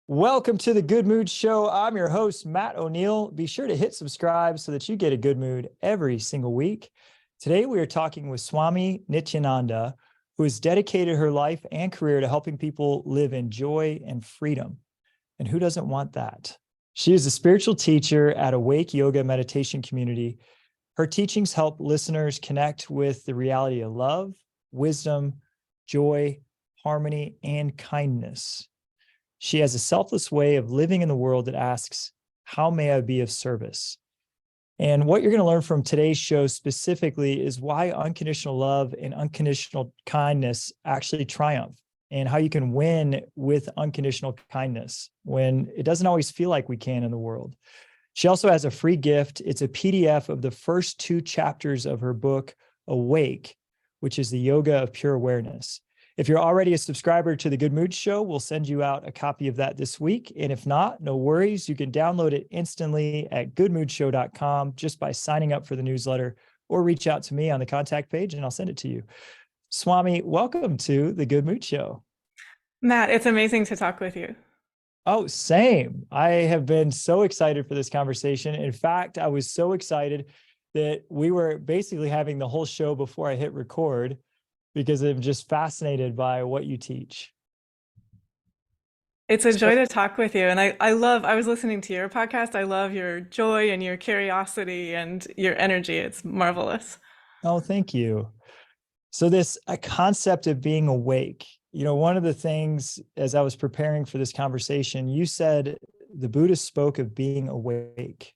Welcome to the Good Mood Show. I'm your host, Matt O'Neill. Be sure to hit subscribe so that you get a good mood every single week. Today, we are talking with Swami Nityananda, who has dedicated her life and career to helping people live in joy and freedom. And who doesn't want that? She is a spiritual teacher at Awake Yoga Meditation Community. Her teachings help listeners connect with the reality of love, wisdom, joy, harmony, and kindness. She has a selfless way of living in the world that asks, how may I be of service? And what you're going to learn from today's show specifically is why unconditional love and unconditional kindness actually triumph, and how you can win with unconditional kindness when it doesn't always feel like we can in the world. She also has a free gift. It's a PDF of the first 2 chapters of her book, Awake, which is the yoga of pure awareness. If you're already a subscriber to the Good Mood Show, we'll send you out a copy of that this week. And if not, no worries. You can download it instantly at goodmoodshow.com just by signing up for the newsletter, or reach out to me on the contact page and I'll send it to you. Swami, welcome to the Good Mood Show. Matt, it's amazing to talk with you. Oh, same. I have been so excited for this conversation. In fact, I was so excited that we were basically having the whole show before I hit record, because I'm just fascinated by what you teach. It's a joy to talk with you. And I was listening to your podcast. I love your joy and your curiosity and your energy. It's marvelous. Oh, thank you. So this a concept of being awake, one of the things as I was preparing for this conversation, you said the Buddha spoke of being awake.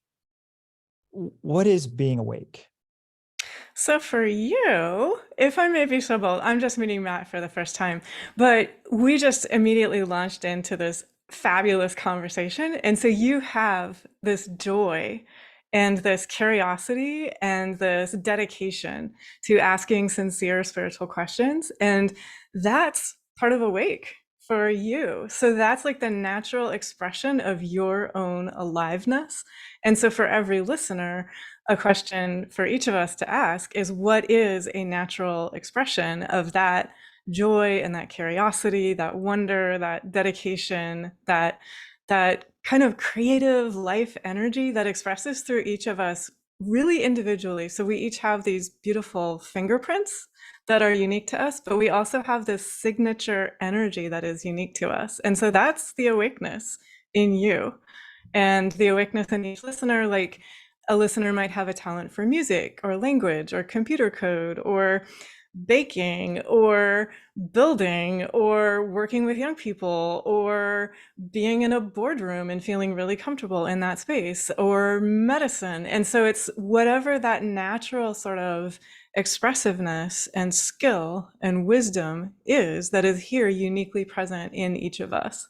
What is being awake? So for you, if I may be so bold, I'm just meeting Matt for the first time, but we just immediately launched into this fabulous conversation. And so you have this joy and this curiosity and this dedication to asking sincere spiritual questions. And that's part of Awake for you. So that's like the natural expression of your own aliveness. And so for every listener, a question for each of us to ask is, what is a natural expression of that joy and that curiosity, that wonder, that dedication, that kind of creative life energy that expresses through each of us really individually. So we each have these beautiful fingerprints that are unique to us, but we also have this signature energy that is unique to us. And so that's the awakeness in you. And the awakeness in each listener, like a listener might have a talent for music or language or computer code or baking or building or working with young people or being in a boardroom and feeling really comfortable in that space, or medicine. And so it's whatever that natural sort of expressiveness and skill and wisdom is that is here uniquely present in each of us.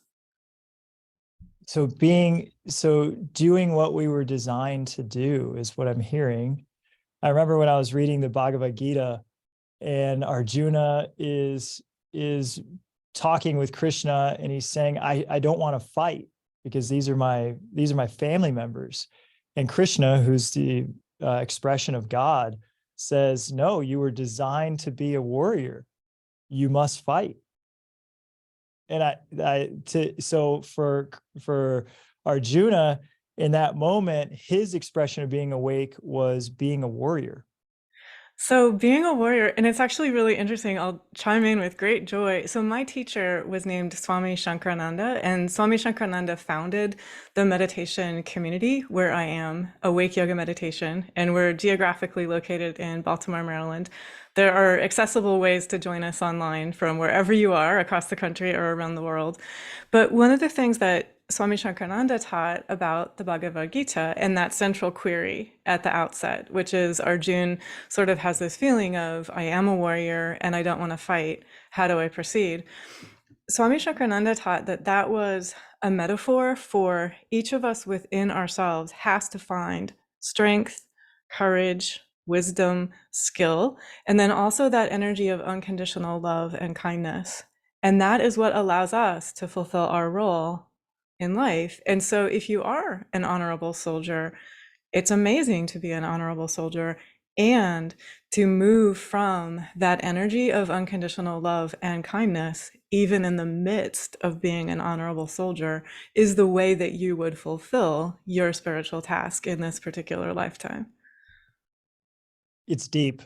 So doing what we were designed to do is what I'm hearing. I remember when I was reading the Bhagavad Gita, and Arjuna is talking with Krishna, and he's saying, I don't want to fight because these are my family members. And Krishna, who's the expression of God, says, no, you were designed to be a warrior. You must fight. And so for Arjuna in that moment, his expression of being awake was being a warrior. So being a warrior, and it's actually really interesting, I'll chime in with great joy. So my teacher was named Swami Shankarananda, and Swami Shankarananda founded the meditation community where I am, Awake Yoga Meditation, and we're geographically located in Baltimore, Maryland. There are accessible ways to join us online from wherever you are across the country or around the world. But one of the things that Swami Shankarananda taught about the Bhagavad Gita and that central query at the outset, which is Arjuna sort of has this feeling of, I am a warrior and I don't want to fight. How do I proceed? Swami Shankarananda taught that that was a metaphor for each of us within ourselves has to find strength, courage, wisdom, skill, and then also that energy of unconditional love and kindness. And that is what allows us to fulfill our role in life. And so if you are an honorable soldier, it's amazing to be an honorable soldier. and to move from that energy of unconditional love and kindness, even in the midst of being an honorable soldier, is the way that you would fulfill your spiritual task in this particular lifetime. It's deep.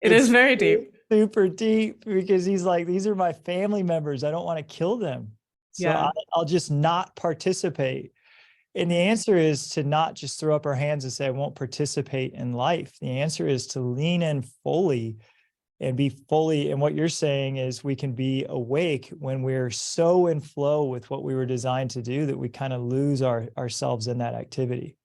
It is It's very deep. super deep because he's like, these are my family members. I don't want to kill them. So Yeah. I'll just not participate. And the answer is to not just throw up our hands and say, I won't participate in life. The answer is to lean in fully and be fully. And what you're saying is we can be awake when we're so in flow with what we were designed to do that we kind of lose ourselves in that activity.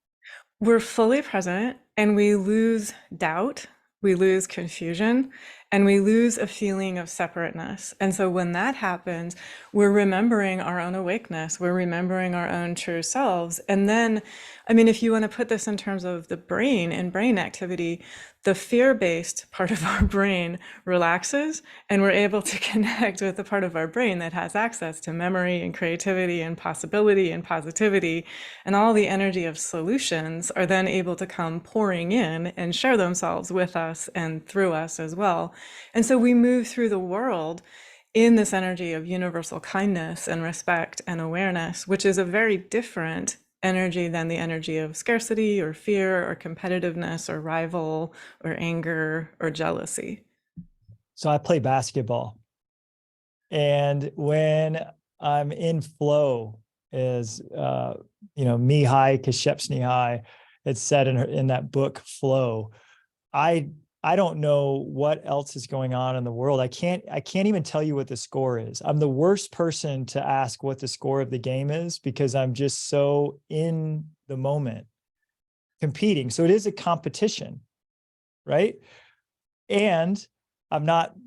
We're fully present and we lose doubt, we lose confusion, and we lose a feeling of separateness. And so when that happens, we're remembering our own awakeness, we're remembering our own true selves. And then, I mean, if you want to put this in terms of the brain and brain activity, the fear-based part of our brain relaxes and we're able to connect with the part of our brain that has access to memory and creativity and possibility and positivity, and all the energy of solutions are then able to come pouring in and share themselves with us and through us as well. And so we move through the world in this energy of universal kindness and respect and awareness, which is a very different energy than the energy of scarcity or fear or competitiveness or rival or anger or jealousy. So I play basketball. And when I'm in flow, is Mihai Csikszentmihalyi had said in that book Flow, I don't know what else is going on in the world. I can't even tell you what the score is. I'm the worst person to ask what the score of the game is because I'm just so in the moment competing. So it is a competition, right? And I'm not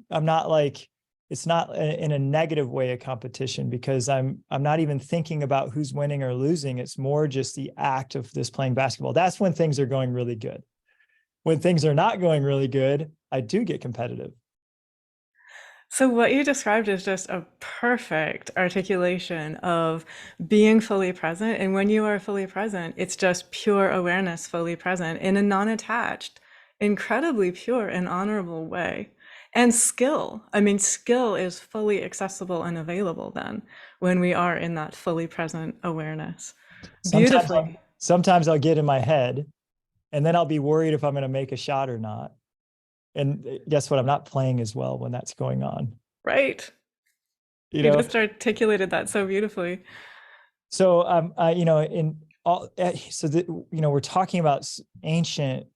like, it's not in a negative way a competition because I'm not even thinking about who's winning or losing. It's more just the act of this playing basketball. That's when things are going really good. When things are not going really good, I do get competitive. So what you described is just a perfect articulation of being fully present. And when you are fully present, it's just pure awareness, fully present in a non-attached, incredibly pure and honorable way. And skill, I mean, skill is fully accessible and available then when we are in that fully present awareness. Sometimes Beautifully. I'll get in my head and then I'll be worried if I'm going to make a shot or not. And guess what? I'm not playing as well when that's going on. Right. You You know, just articulated that so beautifully. so in all, so that we're talking about ancient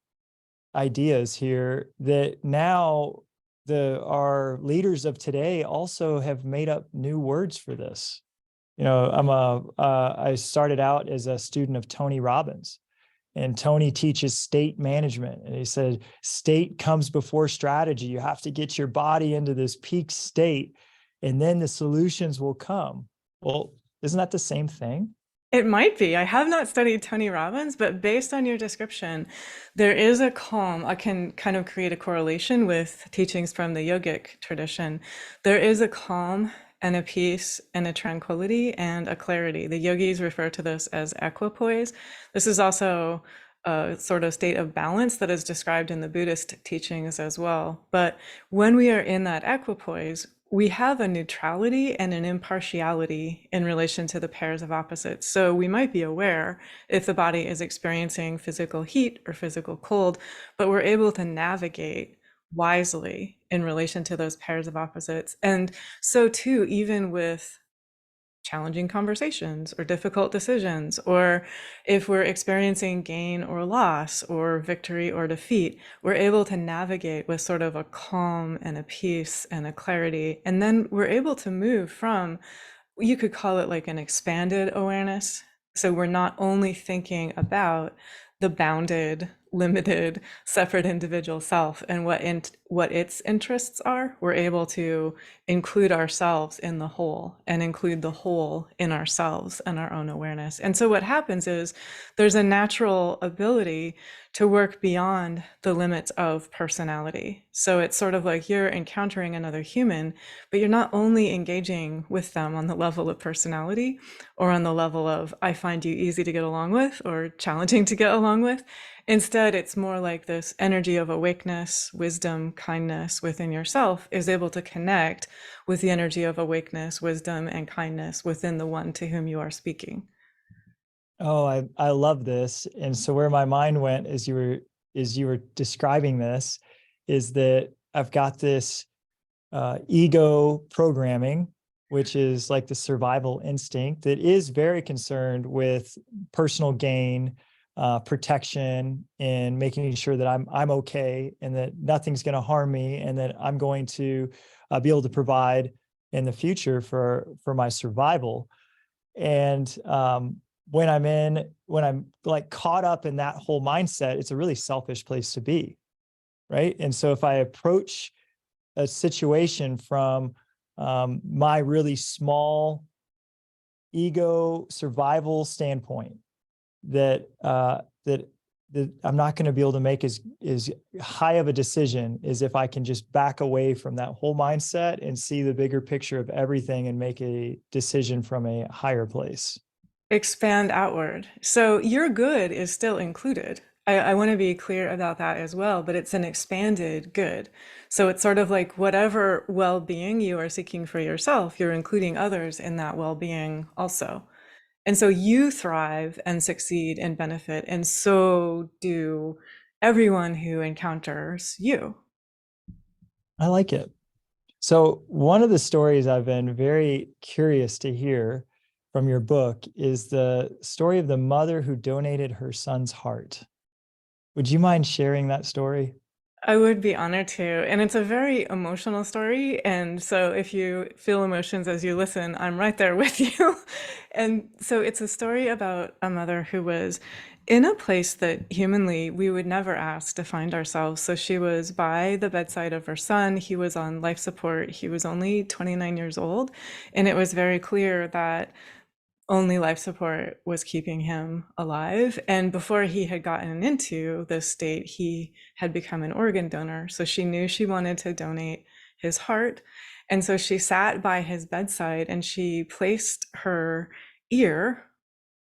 ideas here that now our leaders of today also have made up new words for this. I started out as a student of Tony Robbins, and Tony teaches state management. And he said, state comes before strategy. You have to get your body into this peak state and then the solutions will come. Well, isn't that the same thing? It might be. I have not studied Tony Robbins, but based on your description, there is a calm. I can kind of create a correlation with teachings from the yogic tradition. There is a calm and a peace and a tranquility and a clarity. The yogis refer to this as equipoise. This is also a sort of state of balance that is described in the Buddhist teachings as well. But when we are in that equipoise, we have a neutrality and an impartiality in relation to the pairs of opposites. So we might be aware if the body is experiencing physical heat or physical cold, but we're able to navigate wisely in relation to those pairs of opposites. And so too, even with challenging conversations or difficult decisions, or if we're experiencing gain or loss or victory or defeat, we're able to navigate with sort of a calm and a peace and a clarity. And then we're able to move from, you could call it like an expanded awareness. So we're not only thinking about the bounded, limited, separate individual self and what what its interests are, we're able to include ourselves in the whole and include the whole in ourselves and our own awareness. And so what happens is there's a natural ability to work beyond the limits of personality. So it's sort of like you're encountering another human, but you're not only engaging with them on the level of personality or on the level of, I find you easy to get along with or challenging to get along with. Instead, it's more like this energy of awakeness, wisdom, kindness within yourself is able to connect with the energy of awakeness, wisdom, and kindness within the one to whom you are speaking. Oh, I love this. And so where my mind went as you were describing this is that I've got this ego programming, which is like the survival instinct that is very concerned with personal gain, protection, and making sure that I'm okay and that nothing's going to harm me and that I'm going to be able to provide in the future for my survival. And when I'm like caught up in that whole mindset, it's a really selfish place to be, right? And so if I approach a situation from my really small ego survival standpoint, that that I'm not going to be able to make as high of a decision as if I can just back away from that whole mindset and see the bigger picture of everything and make a decision from a higher place. Expand outward. So your good is still included. I want to be clear about that as well, but it's an expanded good. So it's sort of like whatever well-being you are seeking for yourself, you're including others in that well-being also. And so you thrive and succeed and benefit, and so do everyone who encounters you. I like it. So one of the stories I've been very curious to hear from your book is the story of the mother who donated her son's heart. Would you mind sharing that story? I would be honored to. And it's a very emotional story. And so if you feel emotions as you listen, I'm right there with you. And so it's a story about a mother who was in a place that humanly we would never ask to find ourselves. So she was by the bedside of her son. He was on life support. He was only 29 years old. And it was very clear that only life support was keeping him alive. And before he had gotten into this state, he had become an organ donor. So she knew she wanted to donate his heart. And so she sat by his bedside and she placed her ear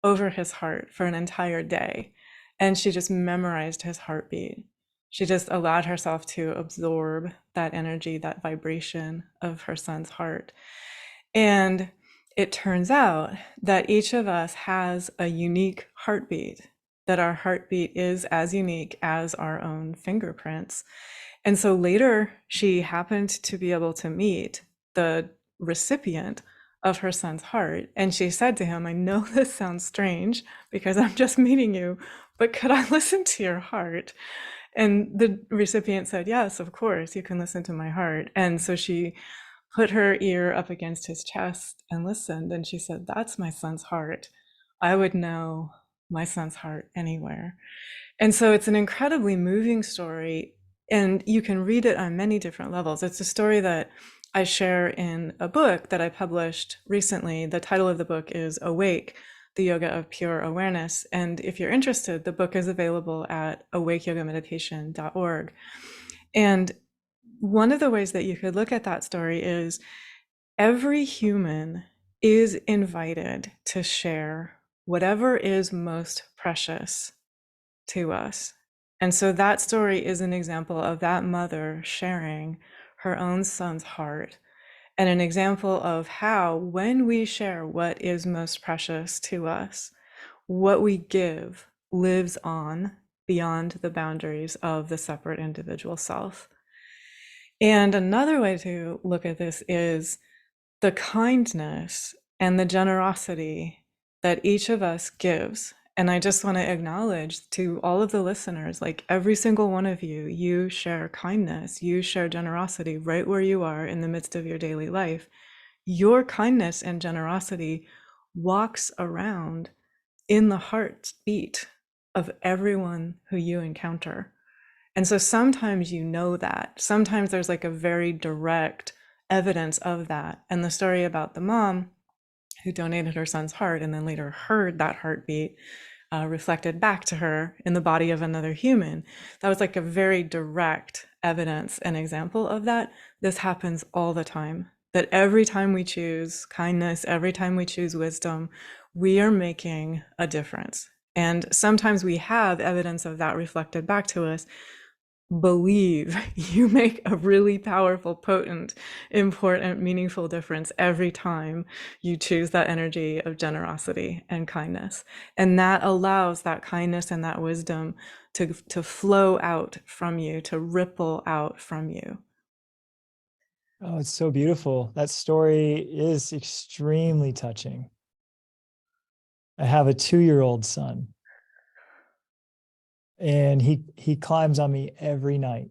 over his heart for an entire day. And she just memorized his heartbeat. She just allowed herself to absorb that energy, that vibration of her son's heart. And it turns out that each of us has a unique heartbeat, that our heartbeat is as unique as our own fingerprints. And so later, she happened to be able to meet the recipient of her son's heart. And she said to him, I know this sounds strange because I'm just meeting you, but could I listen to your heart? And the recipient said, yes, of course, you can listen to my heart. And so she put her ear up against his chest and listened. And she said, that's my son's heart. I would know my son's heart anywhere. And so it's an incredibly moving story. And you can read it on many different levels. It's a story that I share in a book that I published recently. The title of the book is Awake, the Yoga of Pure Awareness. And if you're interested, the book is available at awakeyogameditation.org. And one of the ways that you could look at that story is every human is invited to share whatever is most precious to us. And so that story is an example of that mother sharing her own son's heart, and an example of how, when we share what is most precious to us, what we give lives on beyond the boundaries of the separate individual self. And another way to look at this is the kindness and the generosity that each of us gives. And I just want to acknowledge to all of the listeners, like every single one of you, you share kindness, you share generosity right where you are in the midst of your daily life. Your kindness and generosity walks around in the heartbeat of everyone who you encounter. And so sometimes you know that. Sometimes there's like a very direct evidence of that. And the story about the mom who donated her son's heart and then later heard that heartbeat reflected back to her in the body of another human. That was like a very direct evidence and example of that. This happens all the time. That every time we choose kindness, every time we choose wisdom, we are making a difference. And sometimes we have evidence of that reflected back to us. Believe you make a really powerful, potent, important, meaningful difference every time you choose that energy of generosity and kindness. And that allows that kindness and that wisdom to flow out from you, to ripple out from you. Oh, it's so beautiful. That story is extremely touching. I have a 2-year-old son, and he climbs on me every night,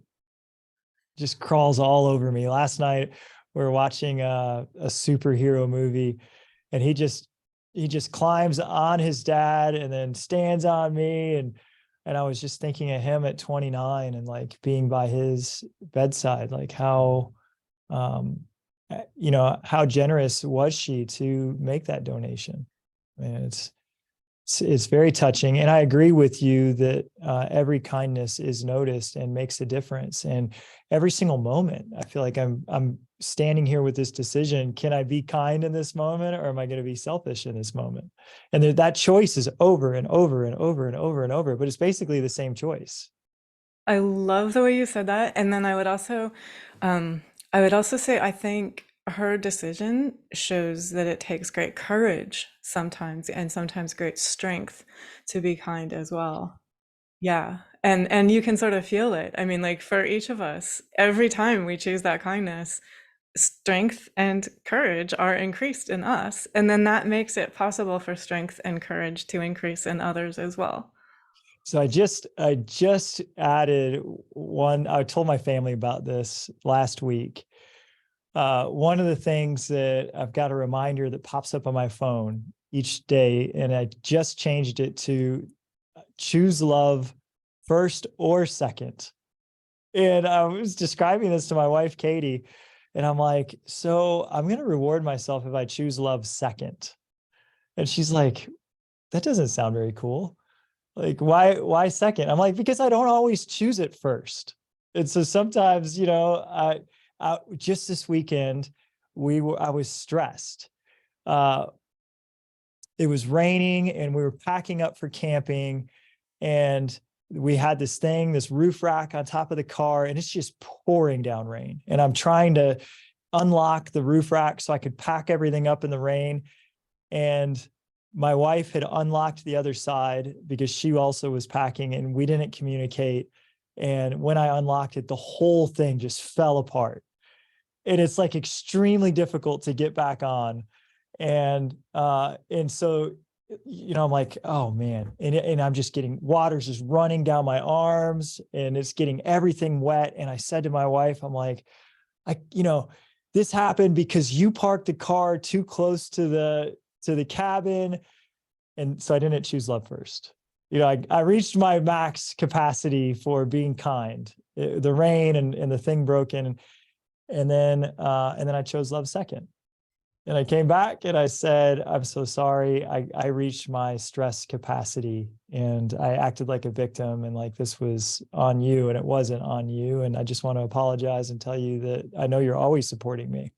just crawls all over me. Last night we were watching a superhero movie, and he just climbs on his dad and then stands on me. And I was just thinking of him at 29 and like being by his bedside, like how how generous was she to make that donation. And it's very touching. And I agree with you that every kindness is noticed and makes a difference. And every single moment, I feel like I'm standing here with this decision. Can I be kind in this moment, or am I going to be selfish in this moment? And that choice is over and over and over and over and over, but it's basically the same choice. I love the way you said that. And then um, I would also say, I think her decision shows that it takes great courage sometimes, and sometimes great strength to be kind as well. Yeah. And you can sort of feel it. I mean, like for each of us, every time we choose that kindness, strength and courage are increased in us. And then that makes it possible for strength and courage to increase in others as well. So I just added one. I told my family about this last week. One of the things that I've got a reminder that pops up on my phone each day, and I just changed it to choose love first or second. And I was describing this to my wife, Katie, and I'm like, so I'm going to reward myself if I choose love second. And she's like, that doesn't sound very cool. Like, why second? I'm like, because I don't always choose it first. And so sometimes, I just this weekend, I was stressed. Uh, it was raining and we were packing up for camping, and we had this roof rack on top of the car, and it's just pouring down rain. And I'm trying to unlock the roof rack so I could pack everything up in the rain. And my wife had unlocked the other side because she also was packing, and we didn't communicate. And when I unlocked it, the whole thing just fell apart. And it's like extremely difficult to get back on. And so, I'm like, oh man. And I'm just getting water's just running down my arms, and it's getting everything wet. And I said to my wife, I'm like, I, you know, this happened because you parked the car too close to the cabin. And so I didn't choose love first. I reached my max capacity for being kind. The rain and the thing broken. And then I chose love second. And I came back and I said, I'm so sorry. I reached my stress capacity and I acted like a victim, and like this was on you, and it wasn't on you. And I just want to apologize and tell you that I know you're always supporting me.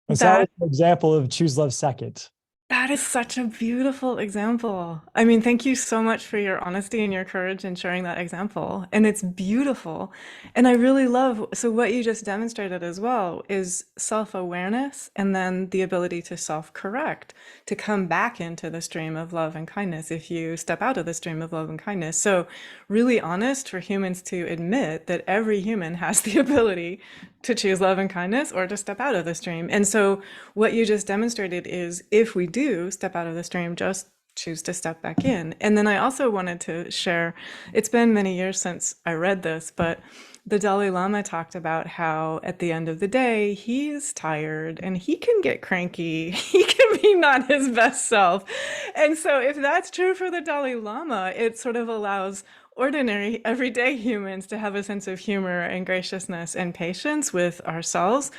And so that was That an example of choose love second. That is such a beautiful example. I mean, thank you so much for your honesty and your courage in sharing that example. And it's beautiful. And I really love, so what you just demonstrated as well is self-awareness and then the ability to self-correct, to come back into the stream of love and kindness if you step out of the stream of love and kindness. So really honest for humans to admit that every human has the ability to choose love and kindness or to step out of the stream. And so what you just demonstrated is if we do step out of the stream, just choose to step back in. And then I also wanted to share, it's been many years since I read this, but the Dalai Lama talked about how at the end of the day, he's tired and he can get cranky. He can be not his best self. And so if that's true for the Dalai Lama, it sort of allows ordinary, everyday humans to have a sense of humor and graciousness and patience with ourselves.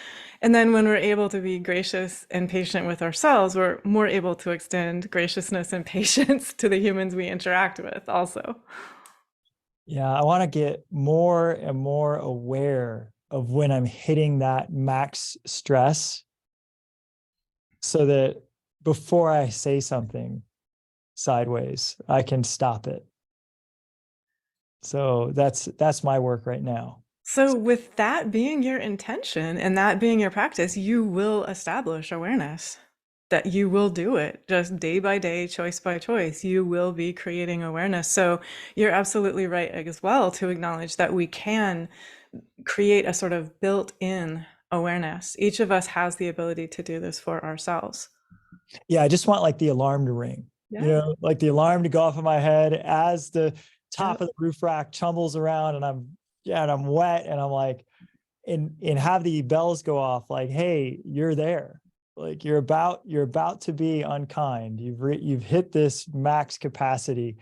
And then when we're able to be gracious and patient with ourselves, we're more able to extend graciousness and patience to the humans we interact with also. Yeah, I want to get more and more aware of when I'm hitting that max stress so that before I say something sideways, I can stop it. So that's my work right now. So, with that being your intention and that being your practice, you will establish awareness that you will do it just day by day, choice by choice. You will be creating awareness. So, you're absolutely right as well to acknowledge that we can create a sort of built in awareness. Each of us has the ability to do this for ourselves. Yeah, I just want like the alarm to ring, Yeah. like the alarm to go off in my head as the top Yep. of the roof rack tumbles around and I'm wet and I'm like, and have the bells go off like, hey, you're there. Like you're about to be unkind. You've hit this max capacity.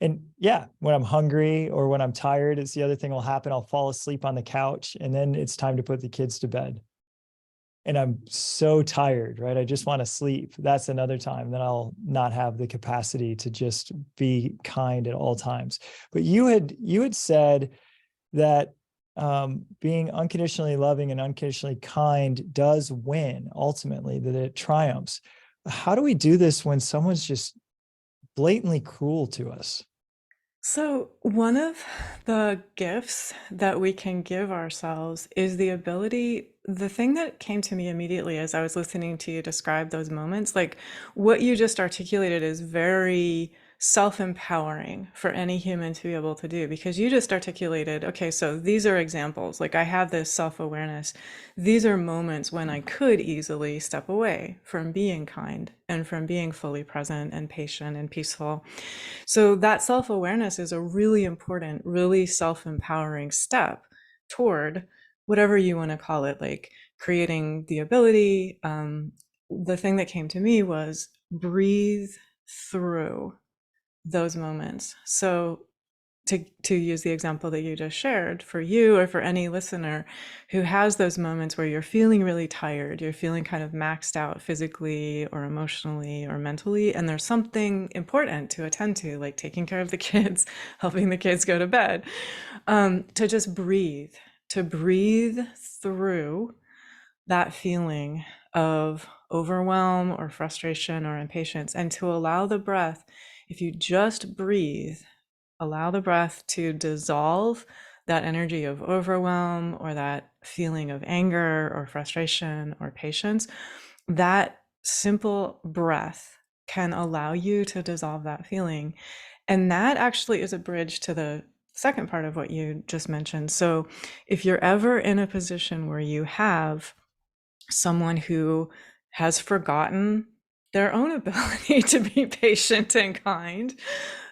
And yeah, when I'm hungry or when I'm tired, it's the other thing will happen. I'll fall asleep on the couch and then it's time to put the kids to bed. And I'm so tired, right? I just want to sleep. That's another time that I'll not have the capacity to just be kind at all times. But you had said that being unconditionally loving and unconditionally kind does win ultimately, that it triumphs. How do we do this when someone's just blatantly cruel to us? So, one of the gifts that we can give ourselves is the ability. The thing that came to me immediately as I was listening to you describe those moments, like what you just articulated, is very self-empowering for any human to be able to do, because you just articulated, okay, so these are examples. Like I have this self-awareness. These are moments when I could easily step away from being kind and from being fully present and patient and peaceful. So that self-awareness is a really important, really self-empowering step toward whatever you want to call it, like creating the ability. The thing that came to me was breathe through those moments. So to use the example that you just shared, for you or for any listener who has those moments where you're feeling really tired, you're feeling kind of maxed out physically or emotionally or mentally, and there's something important to attend to, like taking care of the kids, helping the kids go to bed, to just breathe, to breathe through that feeling of overwhelm or frustration or impatience, and to allow the breath, if you just breathe, allow the breath to dissolve that energy of overwhelm or that feeling of anger or frustration or patience. That simple breath can allow you to dissolve that feeling. And that actually is a bridge to the second part of what you just mentioned. So if you're ever in a position where you have someone who has forgotten their own ability to be patient and kind,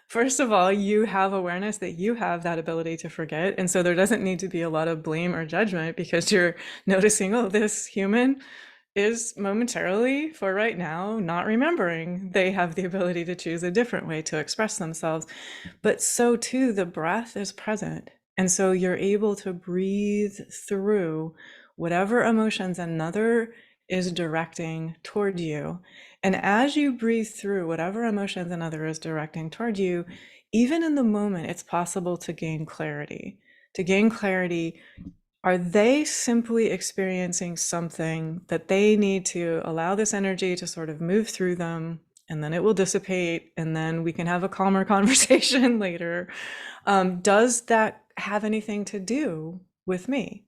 first of all, you have awareness that you have that ability to forget. And so there doesn't need to be a lot of blame or judgment, because you're noticing, oh, this human is momentarily, for right now, not remembering. They have the ability to choose a different way to express themselves. But so too, the breath is present. And so you're able to breathe through whatever emotions another is directing toward you. And as you breathe through whatever emotions another is directing toward you, even in the moment, it's possible to gain clarity. To gain clarity, are they simply experiencing something that they need to allow this energy to sort of move through them, and then it will dissipate, and then we can have a calmer conversation later? Does that have anything to do with me?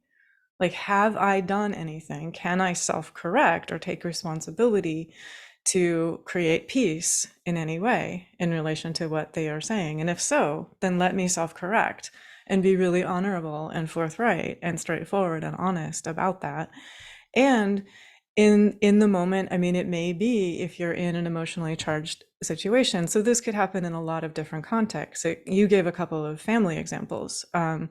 Like, have I done anything? Can I self-correct or take responsibility to create peace in any way in relation to what they are saying? And if so, then let me self-correct and be really honorable and forthright and straightforward and honest about that. And in the moment, I mean, it may be if you're in an emotionally charged situation. So this could happen in a lot of different contexts. You gave a couple of family examples. And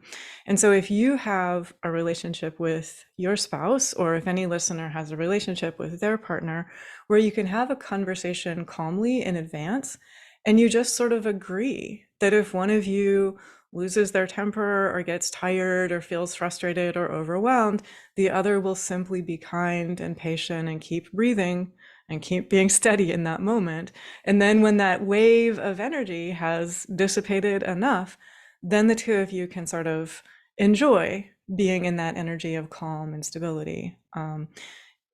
so if you have a relationship with your spouse, or if any listener has a relationship with their partner, where you can have a conversation calmly in advance, and you just sort of agree that if one of you loses their temper or gets tired or feels frustrated or overwhelmed, the other will simply be kind and patient and keep breathing and keep being steady in that moment. And then when that wave of energy has dissipated enough, then the two of you can sort of enjoy being in that energy of calm and stability.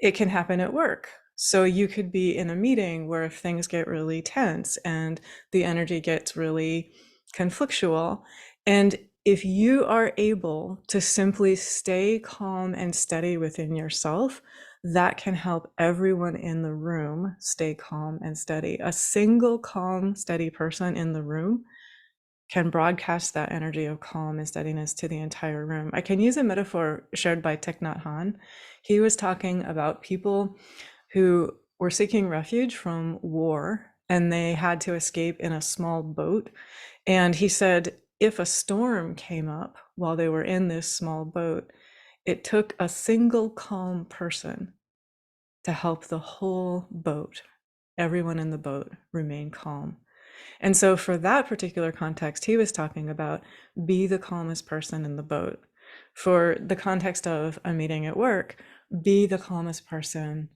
It can happen at work. So you could be in a meeting where if things get really tense and the energy gets really conflictual, and if you are able to simply stay calm and steady within yourself, that can help everyone in the room stay calm and steady. A single calm, steady person in the room can broadcast that energy of calm and steadiness to the entire room. I can use a metaphor shared by Thich Nhat Hanh. He was talking about people who were seeking refuge from war and they had to escape in a small boat. And he said, if a storm came up while they were in this small boat, it took a single calm person to help the whole boat, everyone in the boat, remain calm. And so for that particular context, he was talking about be the calmest person in the boat. For the context of a meeting at work, be the calmest person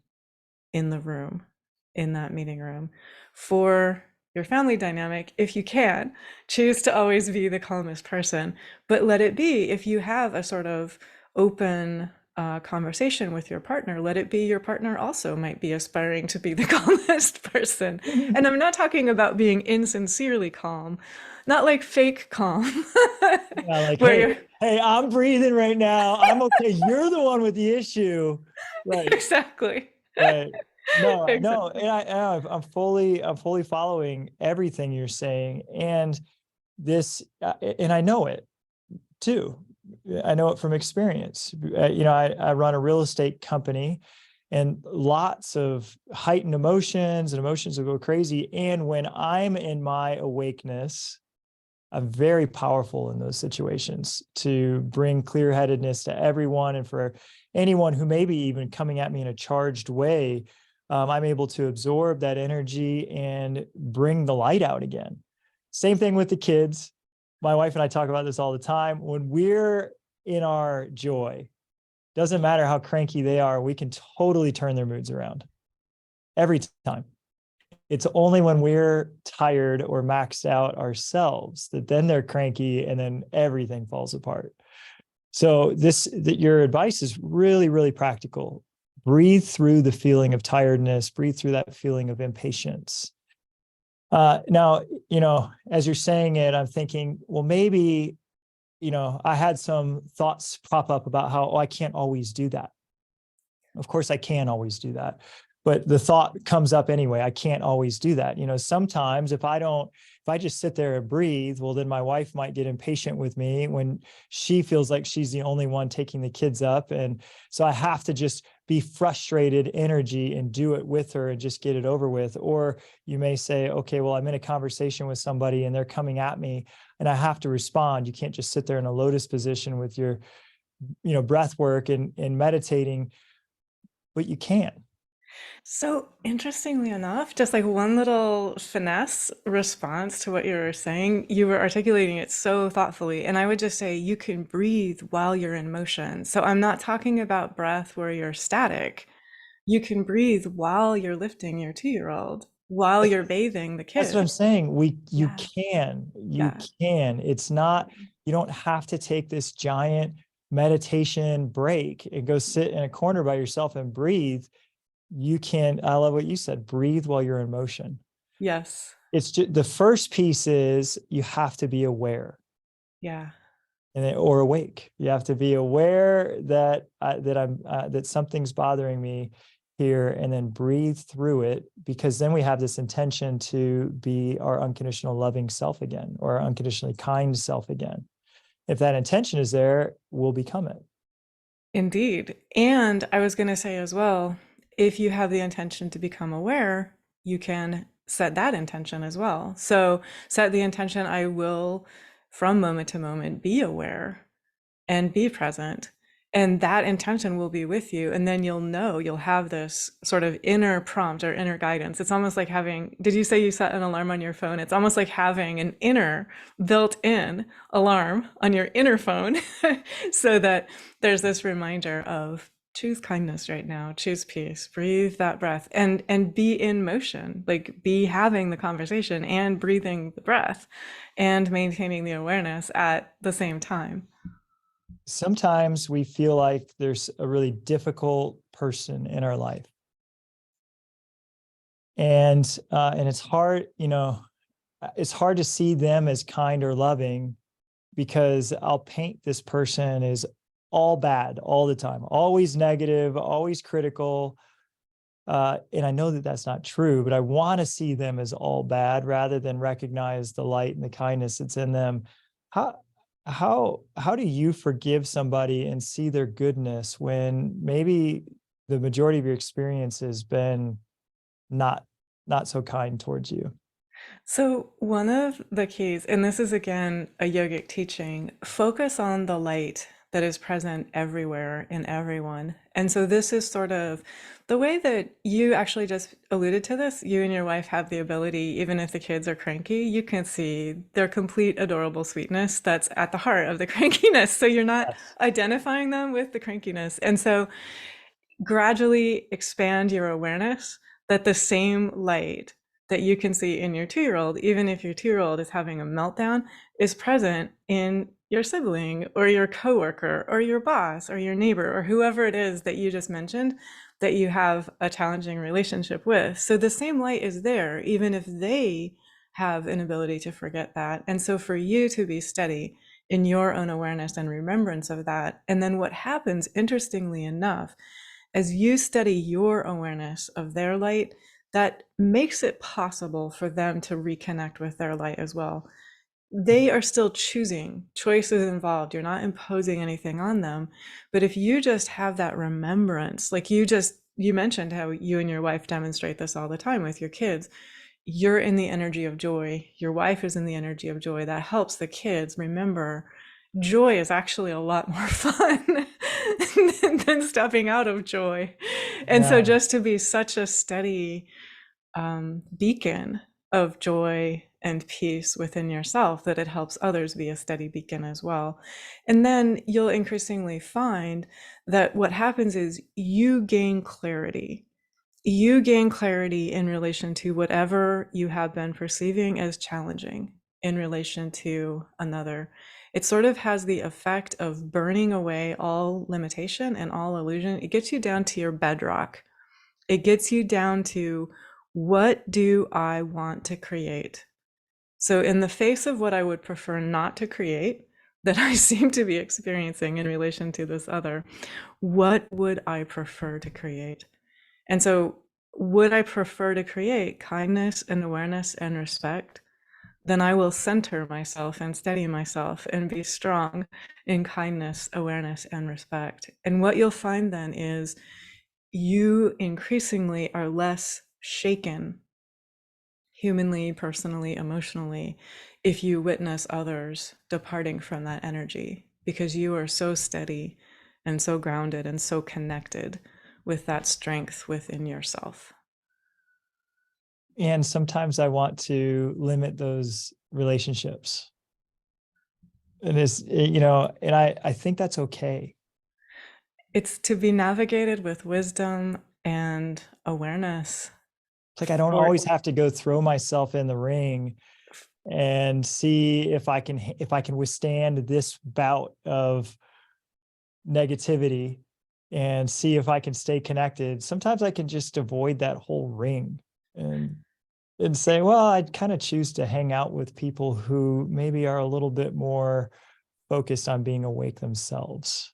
in the room, in that meeting room. For your family dynamic, if you can, choose to always be the calmest person, but let it be, if you have a sort of open conversation with your partner, let it be your partner also might be aspiring to be the calmest person. And I'm not talking about being insincerely calm, not like fake calm, Yeah, like, where hey, you're hey, I'm breathing right now. I'm okay. You're the one with the issue. Right. exactly, Right. No, no, exactly. and I'm fully following everything you're saying. And this, and I know it too. I know it from experience. I run a real estate company and lots of heightened emotions and emotions will go crazy. And when I'm in my awakeness, I'm very powerful in those situations to bring clear-headedness to everyone. And for anyone who may be even coming at me in a charged way, I'm able to absorb that energy and bring the light out again. Same thing with the kids. My wife and I talk about this all the time. When we're in our joy, doesn't matter how cranky they are, we can totally turn their moods around every time. It's only when we're tired or maxed out ourselves that then they're cranky and then everything falls apart. So your advice is really, really practical. Breathe through the feeling of tiredness, breathe through that feeling of impatience. Now, as you're saying it, I'm thinking, well, maybe, I had some thoughts pop up about how, I can't always do that. Of course, I can always do that. But the thought comes up anyway. I can't always do that. Sometimes if I just sit there and breathe, well, then my wife might get impatient with me when she feels like she's the only one taking the kids up. And so I have to just be frustrated energy and do it with her and just get it over with. Or you may say, okay, well, I'm in a conversation with somebody and they're coming at me and I have to respond. You can't just sit there in a lotus position with your, breath work and meditating, but you can. So interestingly enough, just like one little finesse response to what you were saying, you were articulating it so thoughtfully. And I would just say you can breathe while you're in motion. So I'm not talking about breath where you're static. You can breathe while you're lifting your 2-year-old, while you're bathing the That's what I'm kid. saying. You Yeah, you yeah, can. It's not, you don't have to take this giant meditation break and go sit in a corner by yourself and breathe. You can, I love what you said, breathe while you're in motion. yes, It's just the first piece is you have to be aware yeah. or awake. You have to be aware that something's bothering me here, and then breathe through it, because then we have this intention to be our unconditional loving self again, or our unconditionally kind self again. If that intention is there, we'll become it. Indeed. And I was going to say as well, if you have the intention to become aware, you can set that intention as well. So set the intention, I will, from moment to moment, be aware and be present. And that intention will be with you. And then you'll know, you'll have this sort of inner prompt or inner guidance. It's almost like having, did you say you set an alarm on your phone? It's almost like having an inner built in alarm on your inner phone so that there's this reminder of choose kindness right now, choose peace, breathe that breath, and be in motion, like be having the conversation and breathing the breath and maintaining the awareness at the same time. Sometimes we feel like there's a really difficult person in our life. And it's hard, it's hard to see them as kind or loving, because I'll paint this person as all bad all the time, always negative, always critical. And I know that that's not true, but I want to see them as all bad rather than recognize the light and the kindness that's in them. How how do you forgive somebody and see their goodness when maybe the majority of your experience has been not not so kind towards you? So, one of the keys, and this is again a yogic teaching, focus on the light that is present everywhere in everyone. And so, this is sort of the way that you actually just alluded to this. You and your wife have the ability, even if the kids are cranky, you can see their complete adorable sweetness that's at the heart of the crankiness. So, you're not Yes. identifying them with the crankiness. And so, gradually expand your awareness that the same light that you can see in your 2-year-old, even if your 2-year-old is having a meltdown, is present in your sibling or your coworker or your boss or your neighbor or whoever it is that you just mentioned that you have a challenging relationship with. So the same light is there, even if they have an ability to forget that. And so for you to be steady in your own awareness and remembrance of that, and then what happens, interestingly enough, as you study your awareness of their light, that makes it possible for them to reconnect with their light as well. They are still choosing, choices involved. You're not imposing anything on them. But if you just have that remembrance, like you mentioned how you and your wife demonstrate this all the time with your kids. You're in the energy of joy. Your wife is in the energy of joy. That helps the kids remember joy is actually a lot more fun than stepping out of joy. And so Yeah. just to be such a steady beacon of joy and peace within yourself, that it helps others be a steady beacon as well. And then you'll increasingly find that what happens is you gain clarity. You gain clarity in relation to whatever you have been perceiving as challenging in relation to another. It sort of has the effect of burning away all limitation and all illusion. It gets you down to your bedrock. It gets you down to, what do I want to create? So, in the face of what I would prefer not to create, that I seem to be experiencing in relation to this other, what would I prefer to create? And so, would I prefer to create kindness and awareness and respect? Then I will center myself and steady myself and be strong in kindness, awareness, and respect. And what you'll find then is you increasingly are less shaken humanly, personally, emotionally, if you witness others departing from that energy, because you are so steady and so grounded and so connected with that strength within yourself. And sometimes I want to limit those relationships. And and I think that's okay. It's to be navigated with wisdom and awareness It's like I don't for always have to go throw myself in the ring and see if I can withstand this bout of negativity and see if I can stay connected. Sometimes I can just avoid that whole ring and and say, well, I'd kind of choose to hang out with people who maybe are a little bit more focused on being awake themselves.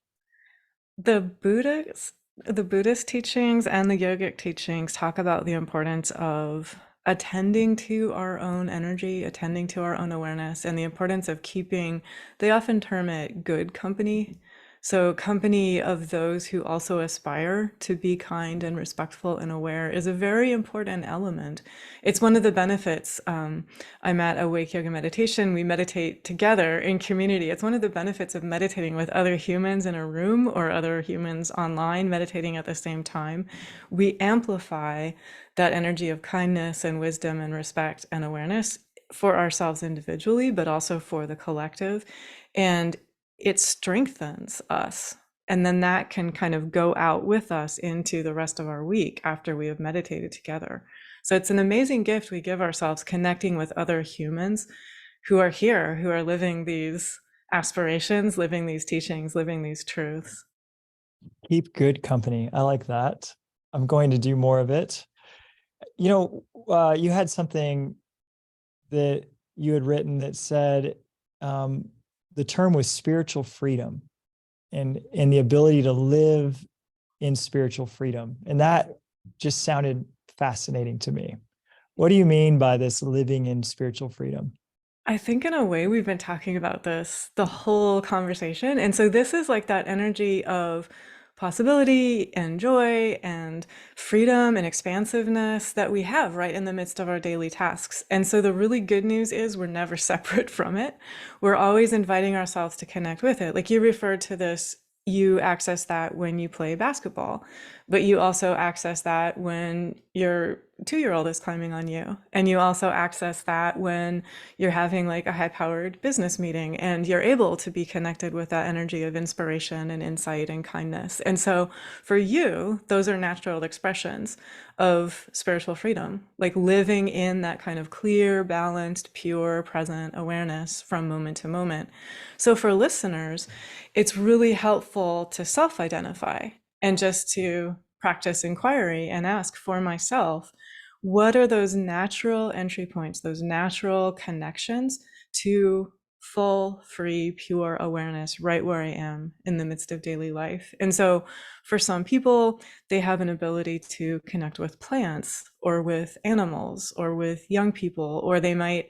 the Buddhist, the Buddhist teachings and the yogic teachings talk about the importance of attending to our own energy, attending to our own awareness, and the importance of keeping, they often term it good company. So, company of those who also aspire to be kind and respectful and aware is a very important element. It's one of the benefits. I'm at Awake Yoga Meditation. We meditate together in community. It's one of the benefits of meditating with other humans in a room or other humans online meditating at the same time. We amplify that energy of kindness and wisdom and respect and awareness for ourselves individually, but also for the collective. And it strengthens us. And then that can kind of go out with us into the rest of our week after we have meditated together. So it's an amazing gift we give ourselves, connecting with other humans who are here, who are living these aspirations, living these teachings, living these truths. Keep good company. I like that. I'm going to do more of it. You had something that you had written that said the term was spiritual freedom and the ability to live in spiritual freedom. And that just sounded fascinating to me. What do you mean by this living in spiritual freedom? I think in a way we've been talking about this the whole conversation. And so this is like that energy of possibility and joy and freedom and expansiveness that we have right in the midst of our daily tasks. And so the really good news is we're never separate from it. We're always inviting ourselves to connect with it. Like you referred to this, you access that when you play basketball, but you also access that when your 2-year-old is climbing on you. And you also access that when you're having like a high-powered business meeting and you're able to be connected with that energy of inspiration and insight and kindness. And so for you, those are natural expressions of spiritual freedom, like living in that kind of clear, balanced, pure, present awareness from moment to moment. So for listeners, it's really helpful to self-identify and just to practice inquiry and ask for myself, what are those natural entry points, those natural connections to full, free, pure awareness right where I am in the midst of daily life? And so for some people, they have an ability to connect with plants or with animals or with young people, or they might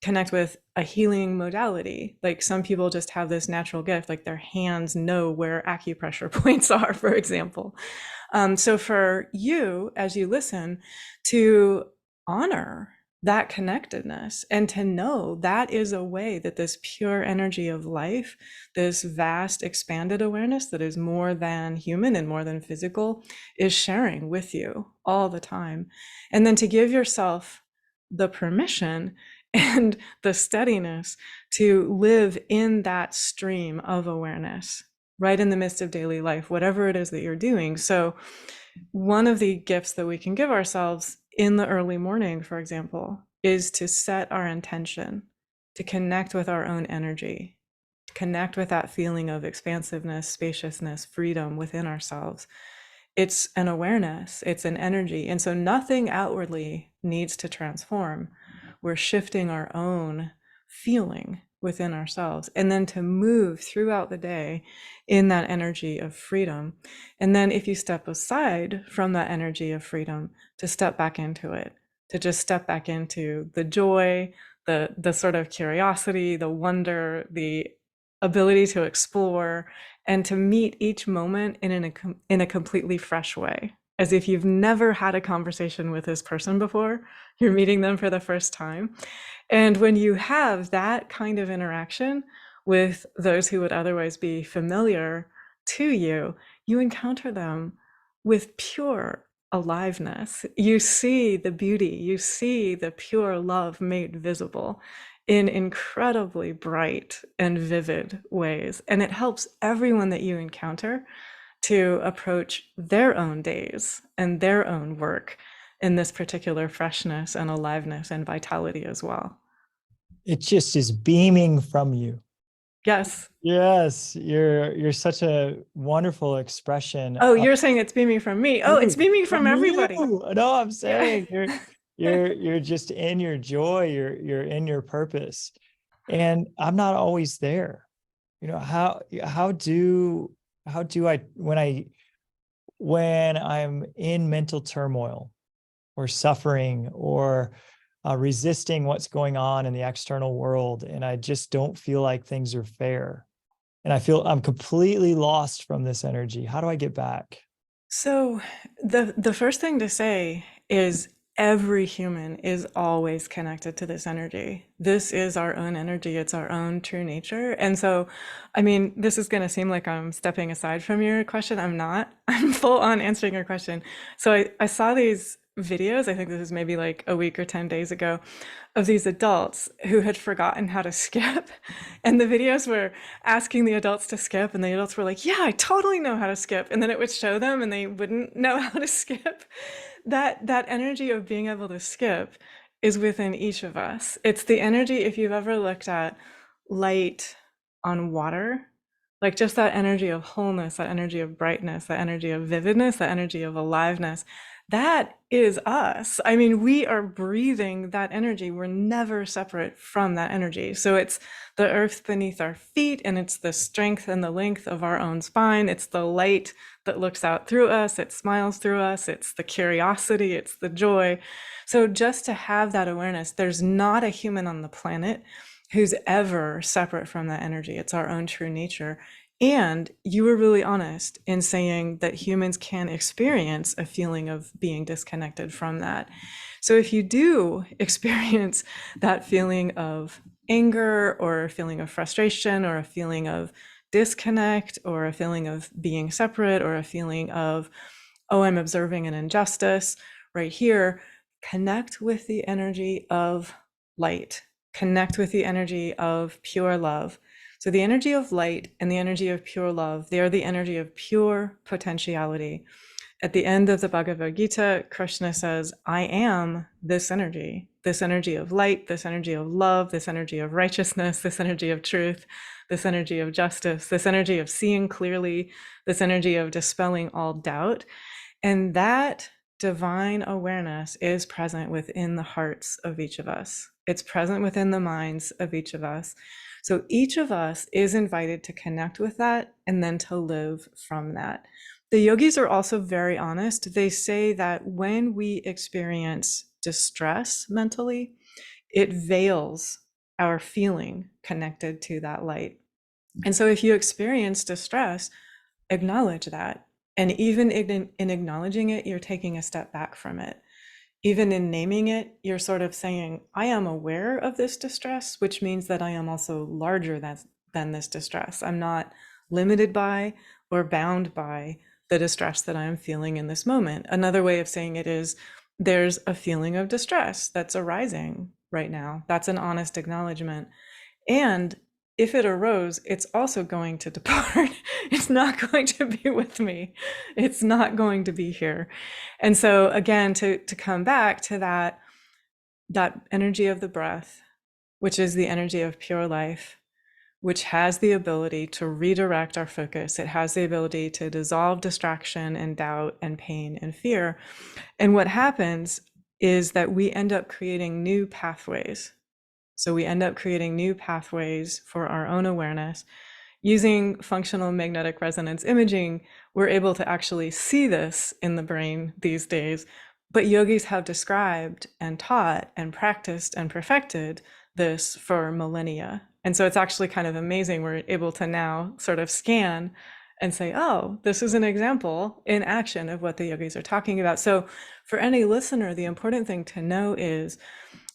connect with a healing modality. Like some people just have this natural gift, like their hands know where acupressure points are, for example. So for you, as you listen, to honor that connectedness and to know that is a way that this pure energy of life, this vast expanded awareness that is more than human and more than physical, is sharing with you all the time. And then to give yourself the permission and the steadiness to live in that stream of awareness right in the midst of daily life, whatever it is that you're doing. So one of the gifts that we can give ourselves in the early morning, for example, is to set our intention, to connect with our own energy, to connect with that feeling of expansiveness, spaciousness, freedom within ourselves. It's an awareness, it's an energy. And so nothing outwardly needs to transform. We're shifting our own feeling within ourselves, and then to move throughout the day in that energy of freedom. And then if you step aside from that energy of freedom, to step back into it, to just step back into the joy, the sort of curiosity, the wonder, the ability to explore, and to meet each moment in a completely fresh way, as if you've never had a conversation with this person before. You're meeting them for the first time. And when you have that kind of interaction with those who would otherwise be familiar to you, you encounter them with pure aliveness. You see the beauty, you see the pure love made visible in incredibly bright and vivid ways. And it helps everyone that you encounter to approach their own days and their own work in this particular freshness and aliveness and vitality as well. It just is beaming from you. Yes. Yes, you're such a wonderful expression. Oh, you're saying it's beaming from me. Oh, it's beaming from everybody. You. No, I'm Yeah. saying you're just in your joy, you're in your purpose. And I'm not always there. How do I when I'm in mental turmoil or suffering or resisting what's going on in the external world, and I just don't feel like things are fair. and I feel I'm completely lost from this energy. How do I get back? So the first thing to say is every human is always connected to this energy. This is our own energy. It's our own true nature. And so, I mean, this is going to seem like I'm stepping aside from your question. I'm not. I'm full on answering your question. So I saw these videos, I think this was maybe like a week or 10 days ago, of these adults who had forgotten how to skip. And the videos were asking the adults to skip, and the adults were like, yeah, I totally know how to skip. And then it would show them and they wouldn't know how to skip. That energy of being able to skip is within each of us. It's the energy, if you've ever looked at light on water, like just that energy of wholeness, that energy of brightness, that energy of vividness, that energy of aliveness. That is us. I mean, we are breathing that energy. We're never separate from that energy. So it's the earth beneath our feet, and it's the strength and the length of our own spine. It's the light that looks out through us. It smiles through us. It's the curiosity. It's the joy. So just to have that awareness, there's not a human on the planet who's ever separate from that energy. It's our own true nature. And you were really honest in saying that humans can experience a feeling of being disconnected from that. So if you do experience that feeling of anger or a feeling of frustration or a feeling of disconnect or a feeling of being separate or a feeling of, oh, I'm observing an injustice right here, connect with the energy of light, connect with the energy of pure love. So the energy of light and the energy of pure love, they are the energy of pure potentiality. At the end of the Bhagavad Gita, Krishna says, I am this energy of light, this energy of love, this energy of righteousness, this energy of truth, this energy of justice, this energy of seeing clearly, this energy of dispelling all doubt. And that divine awareness is present within the hearts of each of us. It's present within the minds of each of us. So each of us is invited to connect with that and then to live from that. The yogis are also very honest. They say that when we experience distress mentally, it veils our feeling connected to that light. And so if you experience distress, acknowledge that. And even in acknowledging it, you're taking a step back from it. Even in naming it, you're sort of saying, I am aware of this distress, which means that I am also larger than this distress. I'm not limited by or bound by the distress that I am feeling in this moment. Another way of saying it is, there's a feeling of distress that's arising right now. That's an honest acknowledgement. And if it arose, it's also going to depart. It's not going to be with me. It's not going to be here. And so again, to come back to that energy of the breath, which is the energy of pure life, which has the ability to redirect our focus. It has the ability to dissolve distraction and doubt and pain and fear. And what happens is that we end up creating new pathways. So we end up creating new pathways for our own awareness. Using functional magnetic resonance imaging, we're able to actually see this in the brain these days. But yogis have described and taught and practiced and perfected this for millennia. And so it's actually kind of amazing. We're able to now sort of scan and say, oh, this is an example in action of what the yogis are talking about. So for any listener, the important thing to know is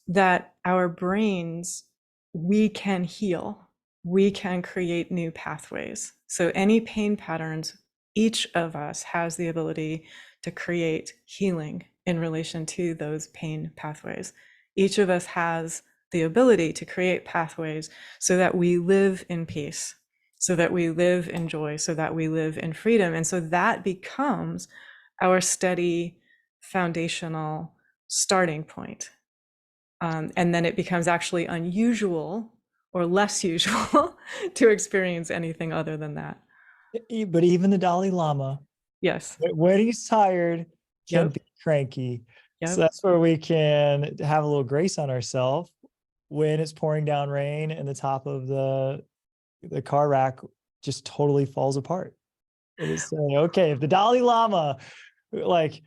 that our brains, we can heal, we can create new pathways. So any pain patterns, each of us has the ability to create healing in relation to those pain pathways. Each of us has the ability to create pathways so that we live in peace, so that we live in joy, so that we live in freedom. And so that becomes our steady foundational starting point. And then it becomes actually unusual or less usual to experience anything other than that. But even the Dalai Lama, Yes. when he's tired, can Yep. be cranky. So Yep. that's where we can have a little grace on ourselves when it's pouring down rain and the top of the car rack just totally falls apart. It is saying, okay, if the Dalai Lama, like,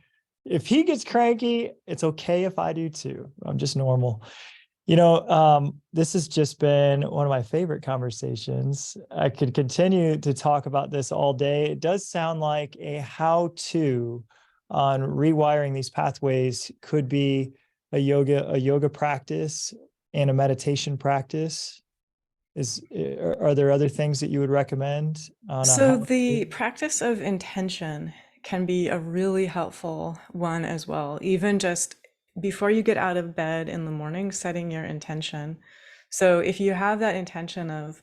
if he gets cranky, it's okay if I do too. I'm just normal. This has just been one of my favorite conversations. I could continue to talk about this all day. It does sound like a how-to on rewiring these pathways could be a yoga practice and a meditation practice. Are there other things that you would recommend on a So how the to? practice of intention can be a really helpful one as well. Even just before you get out of bed in the morning, setting your intention. So if you have that intention of,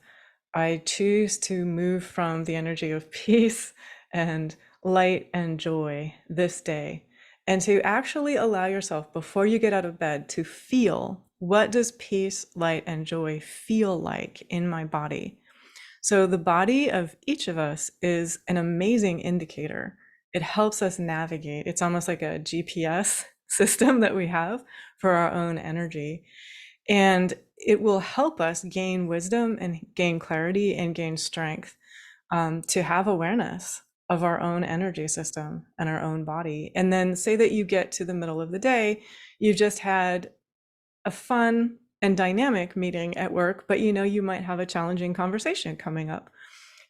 I choose to move from the energy of peace and light and joy this day, and to actually allow yourself before you get out of bed to feel, what does peace, light, and joy feel like in my body? So the body of each of us is an amazing indicator. It helps us navigate. It's almost like a GPS system that we have for our own energy. And it will help us gain wisdom and gain clarity and gain strength, to have awareness of our own energy system and our own body. And then say that you get to the middle of the day, you've just had a fun and dynamic meeting at work, but you might have a challenging conversation coming up.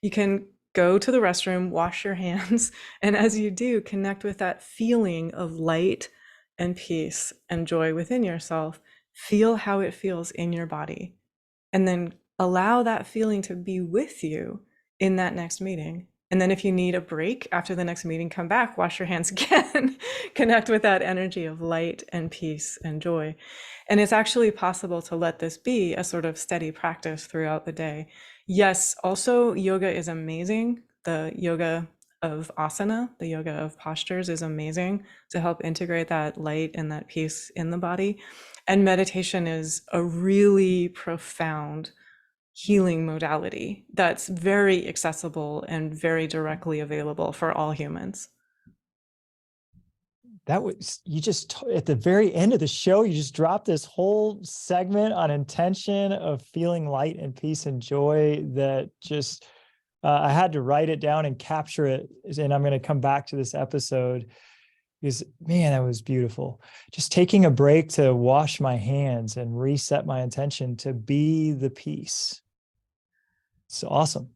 You can go to the restroom, wash your hands, and as you do, connect with that feeling of light and peace and joy within yourself. Feel how it feels in your body, and then allow that feeling to be with you in that next meeting. And then if you need a break after the next meeting, come back, wash your hands again, connect with that energy of light and peace and joy. And it's actually possible to let this be a sort of steady practice throughout the day. Yes, also yoga is amazing. The yoga of asana, the yoga of postures, is amazing to help integrate that light and that peace in the body. And meditation is a really profound healing modality that's very accessible and very directly available for all humans. That was, you just, at the very end of the show, you just dropped this whole segment on intention of feeling light and peace and joy that just, I had to write it down and capture it. And I'm going to come back to this episode because, man, that was beautiful. Just taking a break to wash my hands and reset my intention to be the peace. It's awesome.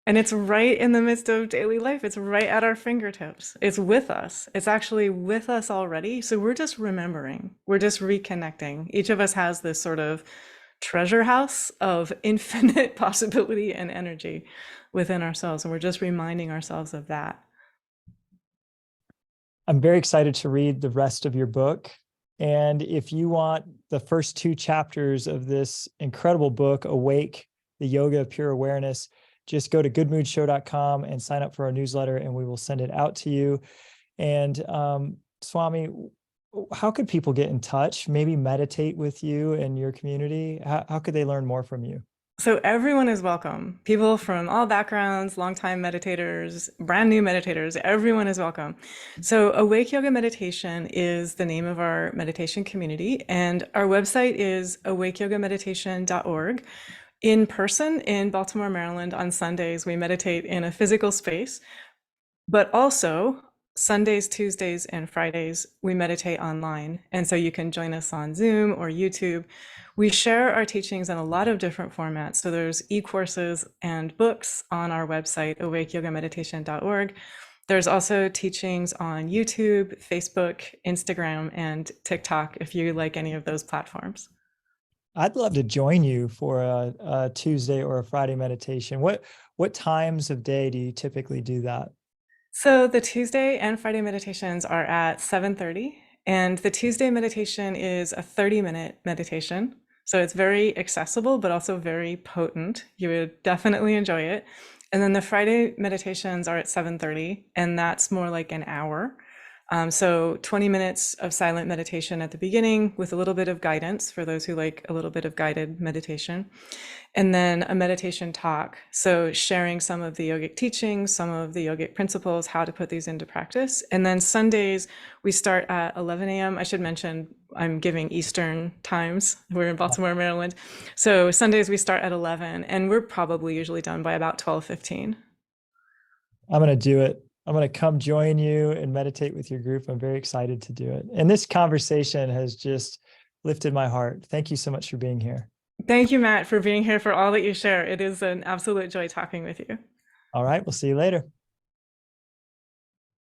And it's right in the midst of daily life. It's right at our fingertips. It's with us. It's actually with us already. So we're just remembering, we're just reconnecting. Each of us has this sort of treasure house of infinite possibility and energy within ourselves. And we're just reminding ourselves of that. I'm very excited to read the rest of your book. And if you want the first two chapters of this incredible book, Awake, the Yoga of Pure Awareness, just go to goodmoodshow.com and sign up for our newsletter, and we will send it out to you. And Swami, how could people get in touch, maybe meditate with you and your community? How could they learn more from you? So everyone is welcome. People from all backgrounds, longtime meditators, brand new meditators, everyone is welcome. So Awake Yoga Meditation is the name of our meditation community, and our website is awakeyogameditation.org. In person in Baltimore, Maryland, on Sundays, we meditate in a physical space, but also Sundays, Tuesdays, and Fridays, we meditate online. And so you can join us on Zoom or YouTube. We share our teachings in a lot of different formats. So there's e-courses and books on our website, awakeyogameditation.org. There's also teachings on YouTube, Facebook, Instagram, and TikTok, if you like any of those platforms. I'd love to join you for a Tuesday or a Friday meditation. What times of day do you typically do that? So the Tuesday and Friday meditations are at 7:30, and the Tuesday meditation is a 30-minute meditation. So it's very accessible, but also very potent. You would definitely enjoy it. And then the Friday meditations are at 7:30, and that's more like an hour. So 20 minutes of silent meditation at the beginning with a little bit of guidance for those who like a little bit of guided meditation. And then a meditation talk. So sharing some of the yogic teachings, some of the yogic principles, how to put these into practice. And then Sundays, we start at 11 a.m. I should mention I'm giving Eastern times. We're in Baltimore, Maryland. So Sundays we start at 11, and we're probably usually done by about 12:15. I'm going to do it. I'm going to come join you and meditate with your group. I'm very excited to do it. And this conversation has just lifted my heart. Thank you so much for being here. Thank you, Matt, for being here, for all that you share. It is an absolute joy talking with you. All right, we'll see you later.